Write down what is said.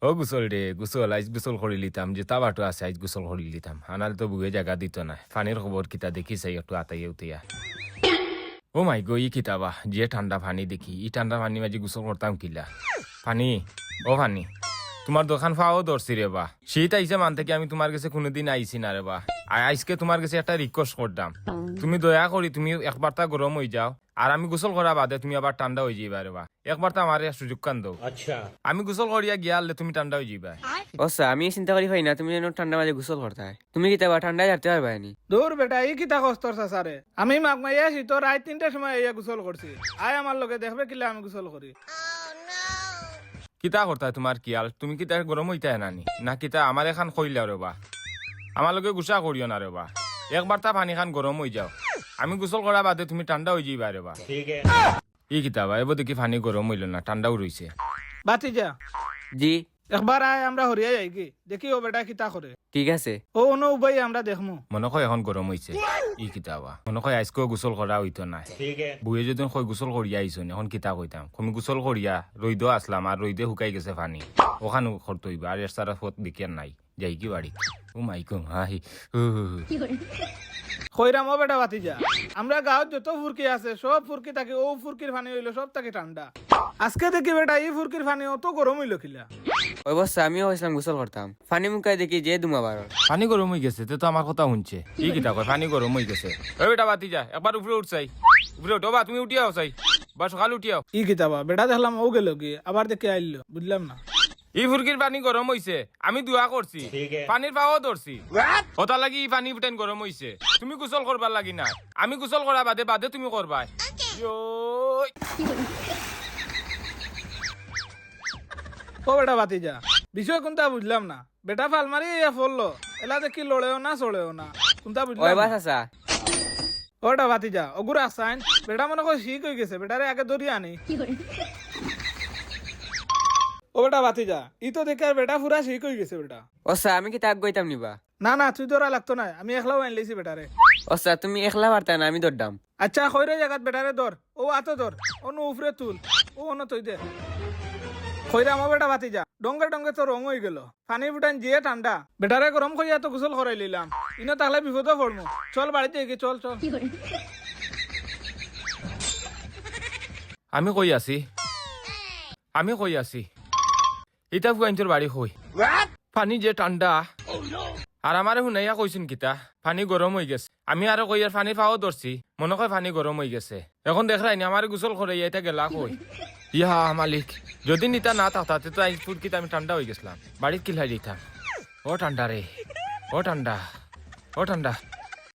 ও গুসল রে গুসল আইজ গুসল করে লিতাম যে তাবাটো আছে আইজ গুসল করে লিতাম আনার তো বুয়ে জায়গা দিত না পানির খবর কিতা দেখি চাই একটু আতাইয়া উতিয়া ও মাই গো ই কিতাবা যে ঠান্ডা পানি দেখি ই ঠান্ডা পানি মাঝে গুসল করতাম কিলা পানি ও পানি তোমার দোকান ফাও ধরছি রে বা শীত আইসে মান থেকে আমি তোমার কাছে কোনোদিন আইসি না রে বা আজকে তোমার কাছে একটা রিকোয়েস্ট করতাম তুমি দয়া করি তুমি একবার তা গরম হয়ে যাও আর আমি গোসল করা বাদে তুমি আবার ঠান্ডা হয়ে যাইবা রে বা একবার তা আমার সুযোগ কান দাও আচ্ছা আমি গোসল করিয়া গিয়ালে তুমি ঠান্ডা হয়ে যাইবা অসা আমি চিন্তা করি ভাই না তুমি যেন ঠান্ডা মাঝে গোসল করতে হয় তুমি কি তাবা ঠান্ডায় হাঁটতে পারবা নি দূর বেটা এই কিতা কষ্টর সারে আমি মাগ মাইয়া আসি তো রাত 3টার সময় ইয়া গোসল করছি আয় আমার লগে দেখবে কিলা আমি গোসল করি কিতা করতা তোমার কি আর তুমি কিতা গরম হইতা নানি না কিতা আমার এখান কইলা রে বা আমার লগে গুসা করিও না রে বা একবার তা পানি খান গরম হয়ে যাও আমি গোসল করা বাদে তুমি ঠান্ডা হয়ে যাইবা রে বা ঠিক ই কিতা বা এবার দেখি পানি গরম হইল না ঠান্ডাও রইছে বাতি যা জি একবার আয় আমরা হরিয়া যাই কি দেখি ও বেটা কিতা করে ঠিক আছে ও অন্য উপায় আমরা দেখমু মনে হয় এখন গরম হইছে ই কিতা বা মনে হয় আজকেও গোসল করা হইতো না ঠিক বুয়ে যদি কই গোসল করিয়া আইসুন এখন কিতা কইতাম তুমি গোসল করিয়া রইদ আসলাম আর রইদে শুকাই গেছে পানি ওখানে করতে হইবা আর এর সারা ফত দেখিয়ার নাই যাই কি বাড়ি ও মাইকো হাই কইরাম ও বেটা বাতি যা আমরা গাঁৱত যত ফুরকি আছে সব ফুরকি থাকে ও ফুরকির পানি হইলো সব থাকে ঠান্ডা আজকে দেখি বেটা এই ফুরকির পানি অত গরম হইলো কিলা ওই বস্তা আমিও হয়েছিলাম গোসল করতাম পানি মুখায় দেখি যে দুমা বারো পানি গরম হয়ে গেছে তো আমার কথা শুনছে কি কিতা কয় পানি গরম হয়ে গেছে ওই বেটা বাতি যা একবার উপরে উঠছাই উপরে উঠো বা তুমি উঠিয়াও চাই বা সকালে উঠিয়াও ই কিতাবা বেটা দেখলাম ও গেল কি আবার দেখে আইলো বুঝলাম না এই ফুরকির পানি গরম হইছে আমি দোয়া করছি পানির পাওয়া ধরছি ওটা লাগি এই পানি ফুটেন গরম হইছে তুমি গোসল করবার লাগি না আমি গোসল করা বাদে বাদে তুমি করবা ও বেটা বাতি যা বিষয় কোনটা বুঝলাম না বেটা ফাল মারি ইয়া ফললো এলা দেখি লড়েও না চড়েও না কোনটা ওই বুঝলাম বাস না। আসা ওটা বাতি যা ওগুলো আসাইন বেটা মনে করে শিখ হয়ে গেছে বেটারে আগে ধরিয়ে আনি ও বেটা বাতি যা ই তো দেখে আর বেটা পুরা শিখ হয়ে গেছে বেটা অসা আমি কি তাক গইতাম নিবা না না তুই ধরা লাগতো না আমি একলাও আইন লেছি বেটারে অসা তুমি একলা পারতা না আমি দৌড়াম আচ্ছা কইরে জায়গাত বেটারে ধর ও আতো ধর অনু উপরে তুল ও অন্য তুই দে কইরা আমার বেটা বাতি যা ডঙ্গে ডঙ্গে তো রং হয়ে গেল পানি ফুটান জিয়ে ঠান্ডা বেটারে গরম করিয়া তো গোসল করাই লিলাম ইনো তাহলে বিপদে পড়মু চল বাড়িতে গিয়ে চল চল আমি কই আছি ইটা ফুয়াইন্তর বাড়ি হই পানি যে ঠান্ডা আর আমারে শুনাইয়া কইছেন কিতা পানি গরম হয়ে গেছে আমি আরো কই আর পানি পাওয়া ধরছি মনে হয় পানি গরম হয়ে গেছে এখন দেখরাইনি আমার গোসল করে এটা গেলা কই ইয়া মালিক যদি নিতা না থাকতে তো আইস ফুট কিতা আমি ঠান্ডা হয়ে গেছিলাম বাড়িত কিলাই দিতাম ও ঠান্ডা রে ও ঠান্ডা